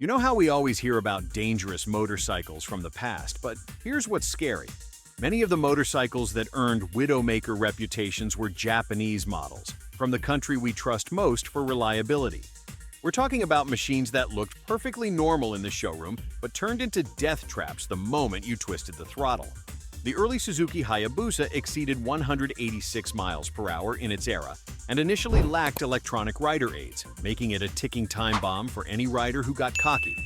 You know how we always hear about dangerous motorcycles from the past, but here's what's scary. Many of the motorcycles that earned Widowmaker reputations were Japanese models, from the country we trust most for reliability. We're talking about machines that looked perfectly normal in the showroom, but turned into death traps the moment you twisted the throttle. The early Suzuki Hayabusa exceeded 186 miles per hour in its era and initially lacked electronic rider aids, making it a ticking time bomb for any rider who got cocky.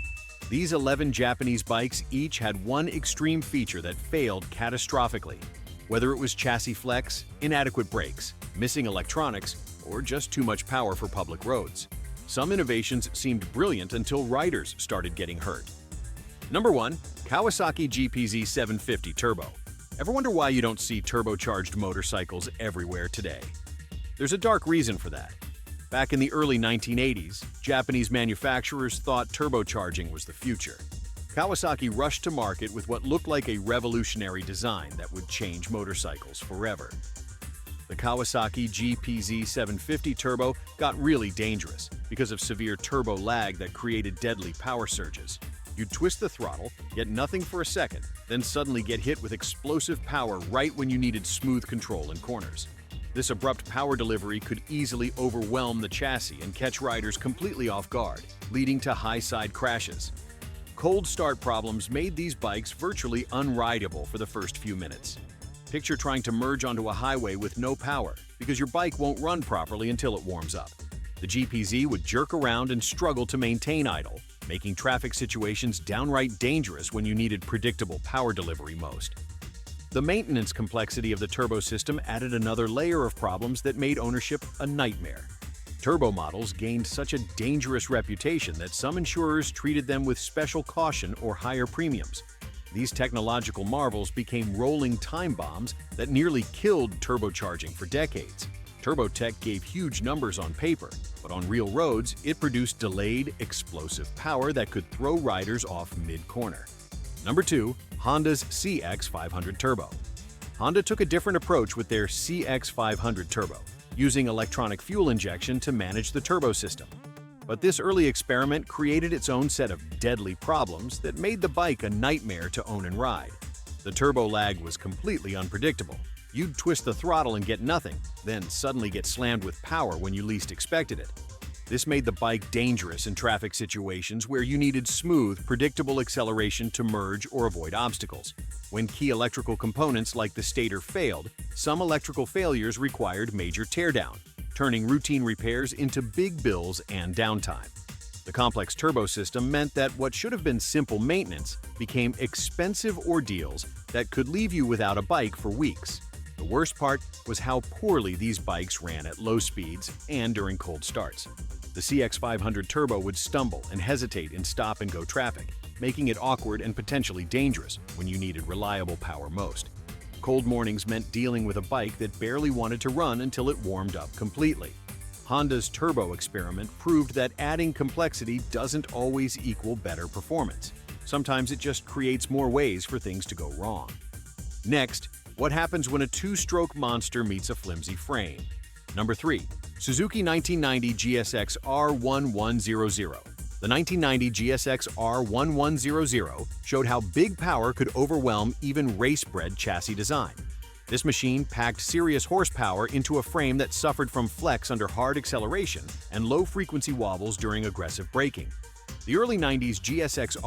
These 11 Japanese bikes each had one extreme feature that failed catastrophically. Whether it was chassis flex, inadequate brakes, missing electronics, or just too much power for public roads. Some innovations seemed brilliant until riders started getting hurt. Number 1. Kawasaki GPZ 750 Turbo. Ever wonder why you don't see turbocharged motorcycles everywhere today? There's a dark reason for that. Back in the early 1980s, Japanese manufacturers thought turbocharging was the future. Kawasaki rushed to market with what looked like a revolutionary design that would change motorcycles forever. The Kawasaki GPZ 750 Turbo got really dangerous because of severe turbo lag that created deadly power surges. You'd twist the throttle, get nothing for a second, then suddenly get hit with explosive power right when you needed smooth control in corners. This abrupt power delivery could easily overwhelm the chassis and catch riders completely off guard, leading to high-side crashes. Cold start problems made these bikes virtually unrideable for the first few minutes. Picture trying to merge onto a highway with no power because your bike won't run properly until it warms up. The GPZ would jerk around and struggle to maintain idle, making traffic situations downright dangerous when you needed predictable power delivery most. The maintenance complexity of the turbo system added another layer of problems that made ownership a nightmare. Turbo models gained such a dangerous reputation that some insurers treated them with special caution or higher premiums. These technological marvels became rolling time bombs that nearly killed turbocharging for decades. TurboTech gave huge numbers on paper, but on real roads, it produced delayed, explosive power that could throw riders off mid-corner. Number 2. Honda's CX500 Turbo. Honda took a different approach with their CX500 Turbo, using electronic fuel injection to manage the turbo system. But this early experiment created its own set of deadly problems that made the bike a nightmare to own and ride. The turbo lag was completely unpredictable. You'd twist the throttle and get nothing, then suddenly get slammed with power when you least expected it. This made the bike dangerous in traffic situations where you needed smooth, predictable acceleration to merge or avoid obstacles. When key electrical components like the stator failed, some electrical failures required major teardown, turning routine repairs into big bills and downtime. The complex turbo system meant that what should have been simple maintenance became expensive ordeals that could leave you without a bike for weeks. The worst part was how poorly these bikes ran at low speeds and during cold starts. The CX500 Turbo would stumble and hesitate in stop-and-go traffic, making it awkward and potentially dangerous when you needed reliable power most. Cold mornings meant dealing with a bike that barely wanted to run until it warmed up completely. Honda's turbo experiment proved that adding complexity doesn't always equal better performance. Sometimes it just creates more ways for things to go wrong. Next, what happens when a two-stroke monster meets a flimsy frame? Number 3. Suzuki 1990 GSX R1100. The 1990 GSX R1100 showed how big power could overwhelm even race-bred chassis design. This machine packed serious horsepower into a frame that suffered from flex under hard acceleration and low-frequency wobbles during aggressive braking. The early 90s GSX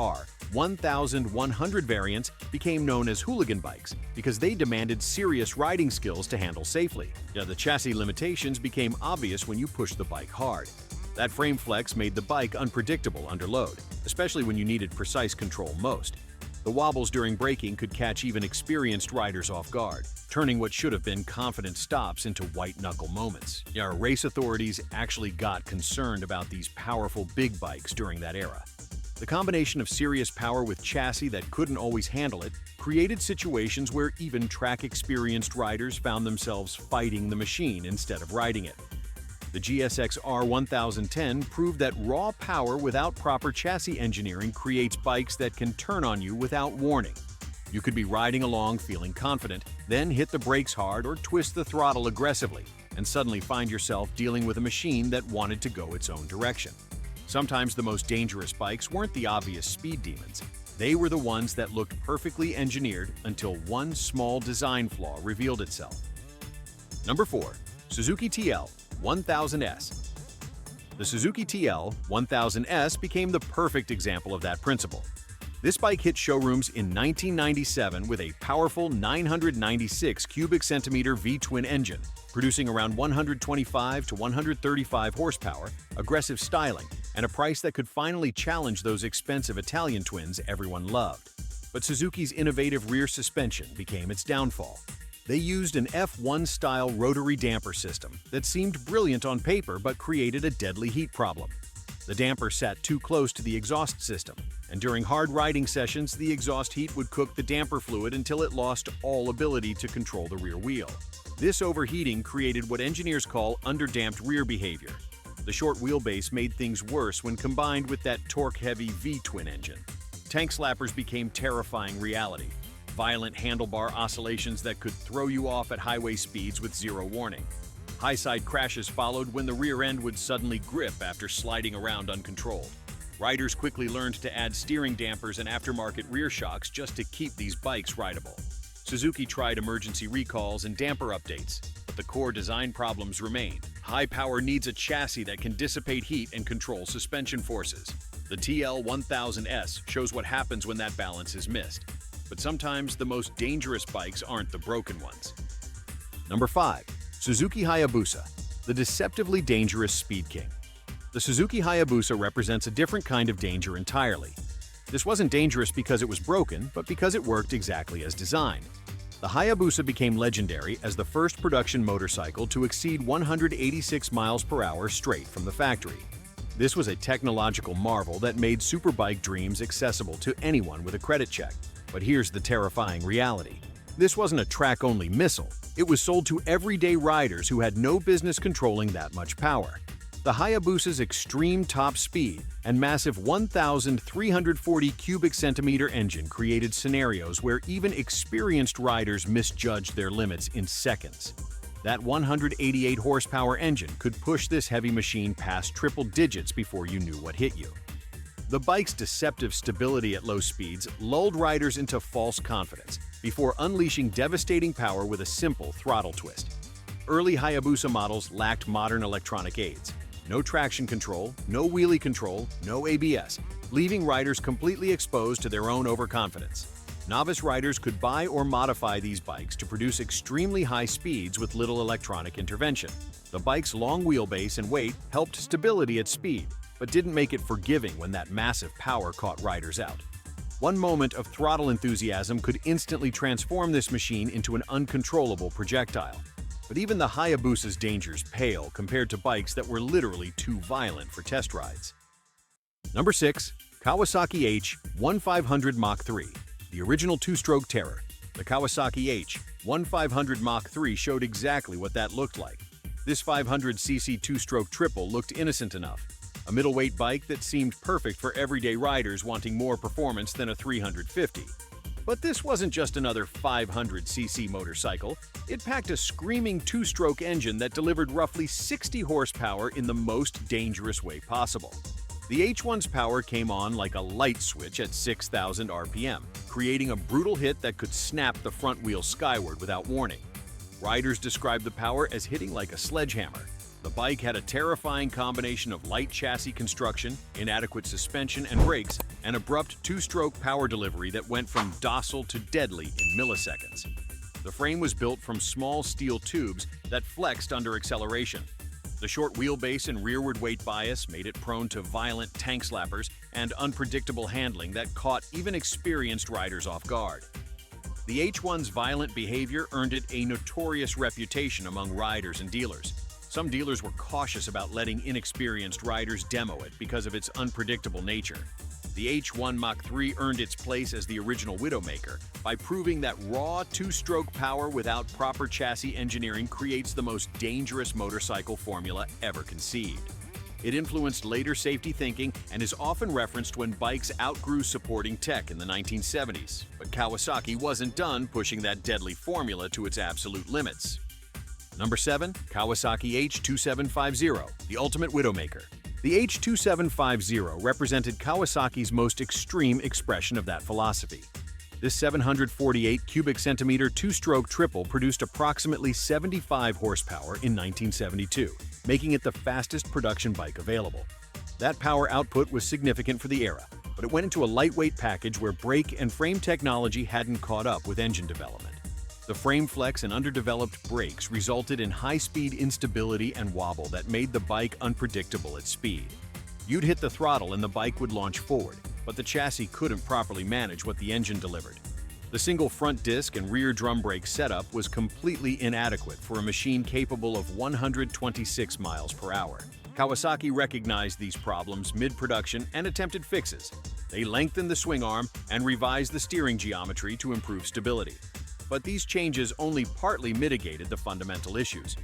R1100 variants became known as hooligan bikes because they demanded serious riding skills to handle safely. Yet the chassis limitations became obvious when you pushed the bike hard. That frame flex made the bike unpredictable under load, especially when you needed precise control most. The wobbles during braking could catch even experienced riders off guard, turning what should have been confident stops into white-knuckle moments. Race authorities actually got concerned about these powerful big bikes during that era. The combination of serious power with chassis that couldn't always handle it created situations where even track-experienced riders found themselves fighting the machine instead of riding it. The GSX R1010 proved that raw power without proper chassis engineering creates bikes that can turn on you without warning. You could be riding along feeling confident, then hit the brakes hard or twist the throttle aggressively, and suddenly find yourself dealing with a machine that wanted to go its own direction. Sometimes the most dangerous bikes weren't the obvious speed demons. They were the ones that looked perfectly engineered until one small design flaw revealed itself. Number 4. Suzuki TL1000S. The Suzuki TL1000S became the perfect example of that principle. This bike hit showrooms in 1997 with a powerful 996 cubic centimeter V-twin engine, producing around 125 to 135 horsepower, aggressive styling, and a price that could finally challenge those expensive Italian twins everyone loved. But Suzuki's innovative rear suspension became its downfall. They used an F1-style rotary damper system that seemed brilliant on paper but created a deadly heat problem. The damper sat too close to the exhaust system, and during hard riding sessions, the exhaust heat would cook the damper fluid until it lost all ability to control the rear wheel. This overheating created what engineers call underdamped rear behavior. The short wheelbase made things worse when combined with that torque-heavy V-twin engine. Tank slappers became terrifying reality. Violent handlebar oscillations that could throw you off at highway speeds with zero warning. High-side crashes followed when the rear end would suddenly grip after sliding around uncontrolled. Riders quickly learned to add steering dampers and aftermarket rear shocks just to keep these bikes rideable. Suzuki tried emergency recalls and damper updates, but the core design problems remained. High power needs a chassis that can dissipate heat and control suspension forces. The TL1000S shows what happens when that balance is missed. But sometimes the most dangerous bikes aren't the broken ones. Number 5. Suzuki Hayabusa, the deceptively dangerous speed king. The Suzuki Hayabusa represents a different kind of danger entirely. This wasn't dangerous because it was broken, but because it worked exactly as designed. The Hayabusa became legendary as the first production motorcycle to exceed 186 miles per hour straight from the factory. This was a technological marvel that made superbike dreams accessible to anyone with a credit check. But here's the terrifying reality. This wasn't a track-only missile. It was sold to everyday riders who had no business controlling that much power. The Hayabusa's extreme top speed and massive 1,340 cubic centimeter engine created scenarios where even experienced riders misjudged their limits in seconds. That 188 horsepower engine could push this heavy machine past triple digits before you knew what hit you. The bike's deceptive stability at low speeds lulled riders into false confidence before unleashing devastating power with a simple throttle twist. Early Hayabusa models lacked modern electronic aids. No traction control, no wheelie control, no ABS, leaving riders completely exposed to their own overconfidence. Novice riders could buy or modify these bikes to produce extremely high speeds with little electronic intervention. The bike's long wheelbase and weight helped stability at speed, but didn't make it forgiving when that massive power caught riders out. One moment of throttle enthusiasm could instantly transform this machine into an uncontrollable projectile. But even the Hayabusa's dangers pale compared to bikes that were literally too violent for test rides. Number 6. Kawasaki H1500 Mach 3, the original two-stroke terror. The Kawasaki H1500 Mach 3 showed exactly what that looked like. This 500cc two-stroke triple looked innocent enough. A middleweight bike that seemed perfect for everyday riders wanting more performance than a 350. But this wasn't just another 500cc motorcycle. It packed a screaming two-stroke engine that delivered roughly 60 horsepower in the most dangerous way possible. The H1's power came on like a light switch at 6,000 RPM, creating a brutal hit that could snap the front wheel skyward without warning. Riders described the power as hitting like a sledgehammer. The bike had a terrifying combination of light chassis construction, inadequate suspension and brakes, and abrupt two-stroke power delivery that went from docile to deadly in milliseconds. The frame was built from small steel tubes that flexed under acceleration. The short wheelbase and rearward weight bias made it prone to violent tank slappers and unpredictable handling that caught even experienced riders off guard. The H1's violent behavior earned it a notorious reputation among riders and dealers. Some dealers were cautious about letting inexperienced riders demo it because of its unpredictable nature. The H1 Mach 3 earned its place as the original Widowmaker by proving that raw two-stroke power without proper chassis engineering creates the most dangerous motorcycle formula ever conceived. It influenced later safety thinking and is often referenced when bikes outgrew supporting tech in the 1970s. But Kawasaki wasn't done pushing that deadly formula to its absolute limits. Number 7. Kawasaki H2750, the ultimate Widowmaker. The H2750 represented Kawasaki's most extreme expression of that philosophy. This 748 cubic centimeter two-stroke triple produced approximately 75 horsepower in 1972, making it the fastest production bike available. That power output was significant for the era, but it went into a lightweight package where brake and frame technology hadn't caught up with engine development. The frame flex and underdeveloped brakes resulted in high-speed instability and wobble that made the bike unpredictable at speed. You'd hit the throttle and the bike would launch forward, but the chassis couldn't properly manage what the engine delivered. The single front disc and rear drum brake setup was completely inadequate for a machine capable of 126 miles per hour. Kawasaki recognized these problems mid-production and attempted fixes. They lengthened the swing arm and revised the steering geometry to improve stability. But these changes only partly mitigated the fundamental issues.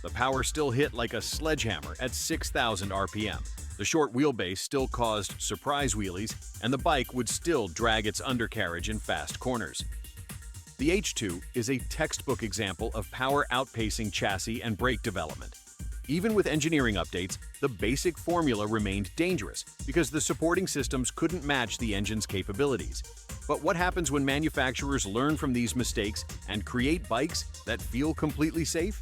The power still hit like a sledgehammer at 6,000 RPM. The short wheelbase still caused surprise wheelies, and the bike would still drag its undercarriage in fast corners. The H2 is a textbook example of power outpacing chassis and brake development. Even with engineering updates, the basic formula remained dangerous because the supporting systems couldn't match the engine's capabilities. But what happens when manufacturers learn from these mistakes and create bikes that feel completely safe?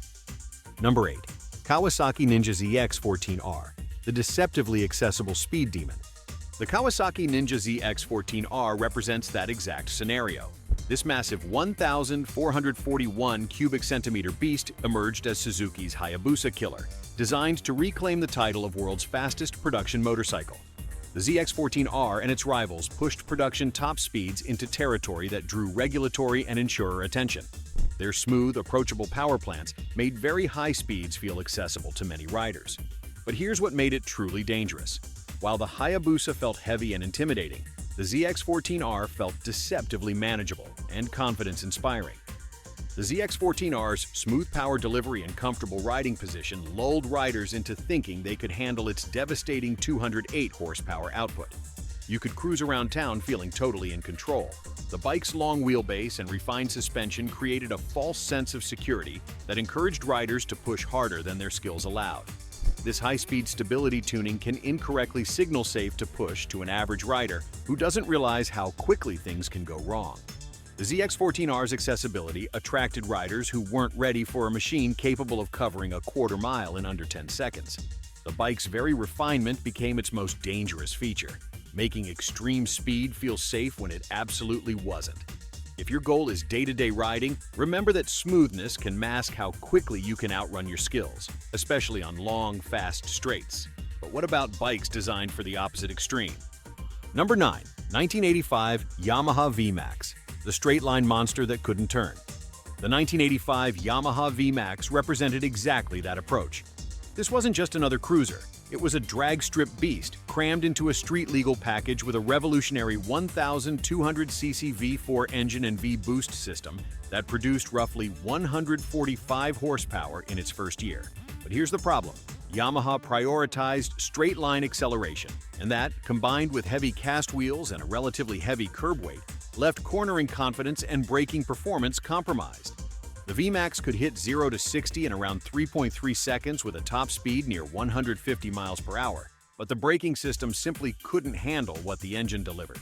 Number 8. Kawasaki Ninja ZX14R, the deceptively accessible speed demon. The Kawasaki Ninja ZX14R represents that exact scenario. This massive 1,441 cubic centimeter beast emerged as Suzuki's Hayabusa killer, designed to reclaim the title of world's fastest production motorcycle. The ZX14R and its rivals pushed production top speeds into territory that drew regulatory and insurer attention. Their smooth, approachable power plants made very high speeds feel accessible to many riders. But here's what made it truly dangerous. While the Hayabusa felt heavy and intimidating, the ZX14R felt deceptively manageable and confidence-inspiring. The ZX14R's smooth power delivery and comfortable riding position lulled riders into thinking they could handle its devastating 208 horsepower output. You could cruise around town feeling totally in control. The bike's long wheelbase and refined suspension created a false sense of security that encouraged riders to push harder than their skills allowed. This high-speed stability tuning can incorrectly signal safe to push to an average rider who doesn't realize how quickly things can go wrong. The ZX14R's accessibility attracted riders who weren't ready for a machine capable of covering a quarter mile in under 10 seconds. The bike's very refinement became its most dangerous feature, making extreme speed feel safe when it absolutely wasn't. If your goal is day-to-day riding, remember that smoothness can mask how quickly you can outrun your skills, especially on long, fast straights. But what about bikes designed for the opposite extreme? Number 9. 1985 Yamaha VMAX, the straight-line monster that couldn't turn. The 1985 Yamaha VMAX represented exactly that approach. This wasn't just another cruiser. It was a drag-strip beast crammed into a street-legal package with a revolutionary 1,200cc V4 engine and V-boost system that produced roughly 145 horsepower in its first year. But here's the problem. Yamaha prioritized straight-line acceleration, and that, combined with heavy cast wheels and a relatively heavy curb weight, left cornering confidence and braking performance compromised. The VMAX could hit 0 to 60 in around 3.3 seconds with a top speed near 150 miles per hour, but the braking system simply couldn't handle what the engine delivered.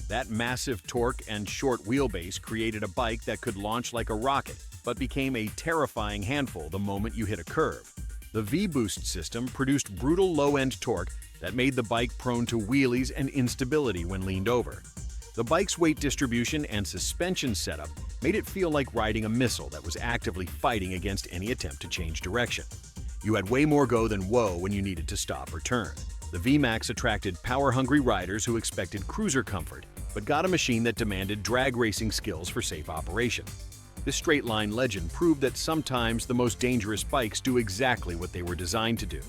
That massive torque and short wheelbase created a bike that could launch like a rocket, but became a terrifying handful the moment you hit a curve. The V-boost system produced brutal low-end torque that made the bike prone to wheelies and instability when leaned over. The bike's weight distribution and suspension setup made it feel like riding a missile that was actively fighting against any attempt to change direction. You had way more go than whoa when you needed to stop or turn. The VMAX attracted power-hungry riders who expected cruiser comfort, but got a machine that demanded drag racing skills for safe operation. This straight-line legend proved that sometimes the most dangerous bikes do exactly what they were designed to do.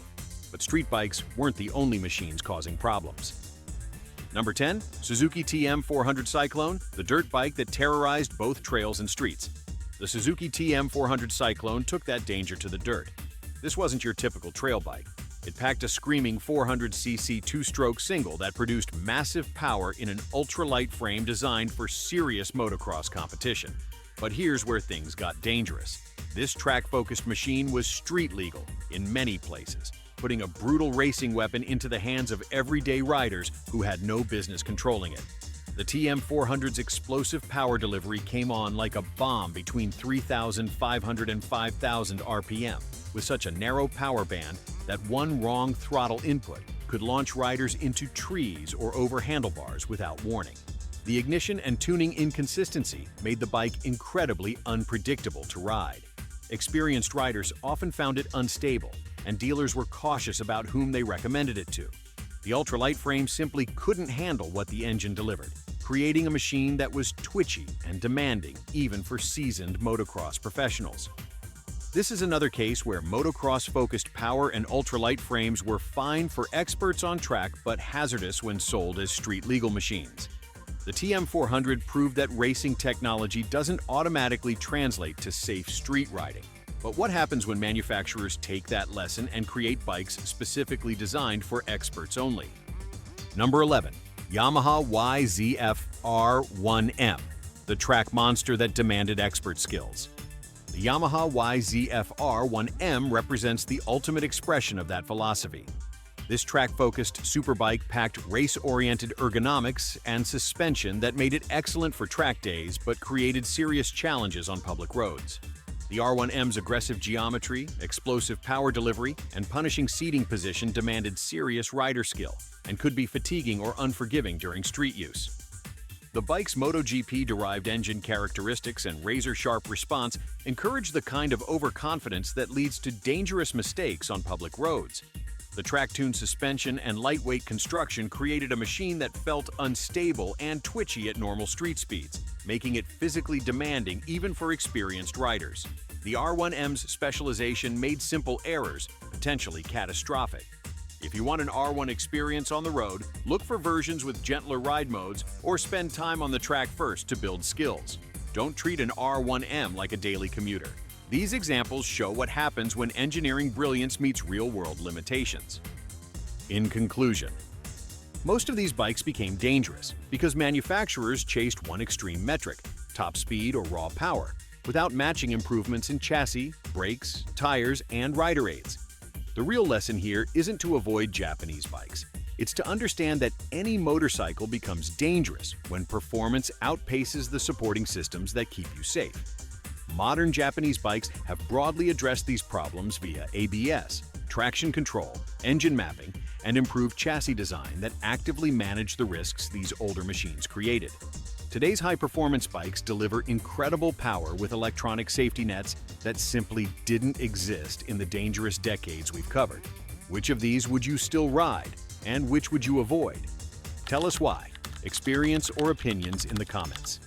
But street bikes weren't the only machines causing problems. Number 10. Suzuki TM400 Cyclone, the dirt bike that terrorized both trails and streets. The Suzuki TM400 Cyclone took that danger to the dirt. This wasn't your typical trail bike. It packed a screaming 400cc two-stroke single that produced massive power in an ultralight frame designed for serious motocross competition. But here's where things got dangerous. This track-focused machine was street legal in many places, putting a brutal racing weapon into the hands of everyday riders who had no business controlling it. The TM400's explosive power delivery came on like a bomb between 3,500 and 5,000 RPM, with such a narrow power band that one wrong throttle input could launch riders into trees or over handlebars without warning. The ignition and tuning inconsistency made the bike incredibly unpredictable to ride. Experienced riders often found it unstable, and dealers were cautious about whom they recommended it to. The ultralight frame simply couldn't handle what the engine delivered, creating a machine that was twitchy and demanding even for seasoned motocross professionals. This is another case where motocross-focused power and ultralight frames were fine for experts on track but hazardous when sold as street-legal machines. The TM400 proved that racing technology doesn't automatically translate to safe street riding. But what happens when manufacturers take that lesson and create bikes specifically designed for experts only? Number 11. Yamaha YZF R1M, the track monster that demanded expert skills. The Yamaha YZF R1M represents the ultimate expression of that philosophy. This track-focused superbike packed race-oriented ergonomics and suspension that made it excellent for track days but created serious challenges on public roads. The R1M's aggressive geometry, explosive power delivery, and punishing seating position demanded serious rider skill and could be fatiguing or unforgiving during street use. The bike's MotoGP-derived engine characteristics and razor-sharp response encourage the kind of overconfidence that leads to dangerous mistakes on public roads. The track-tuned suspension and lightweight construction created a machine that felt unstable and twitchy at normal street speeds, making it physically demanding even for experienced riders. The R1M's specialization made simple errors potentially catastrophic. If you want an R1 experience on the road, look for versions with gentler ride modes or spend time on the track first to build skills. Don't treat an R1M like a daily commuter. These examples show what happens when engineering brilliance meets real-world limitations. In conclusion, most of these bikes became dangerous because manufacturers chased one extreme metric, top speed or raw power, without matching improvements in chassis, brakes, tires, and rider aids. The real lesson here isn't to avoid Japanese bikes. It's to understand that any motorcycle becomes dangerous when performance outpaces the supporting systems that keep you safe. Modern Japanese bikes have broadly addressed these problems via ABS, traction control, engine mapping, and improved chassis design that actively manage the risks these older machines created. Today's high-performance bikes deliver incredible power with electronic safety nets that simply didn't exist in the dangerous decades we've covered. Which of these would you still ride, and which would you avoid? Tell us why, experience or opinions in the comments.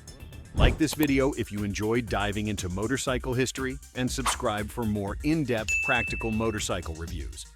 Like this video if you enjoyed diving into motorcycle history, and subscribe for more in-depth practical motorcycle reviews.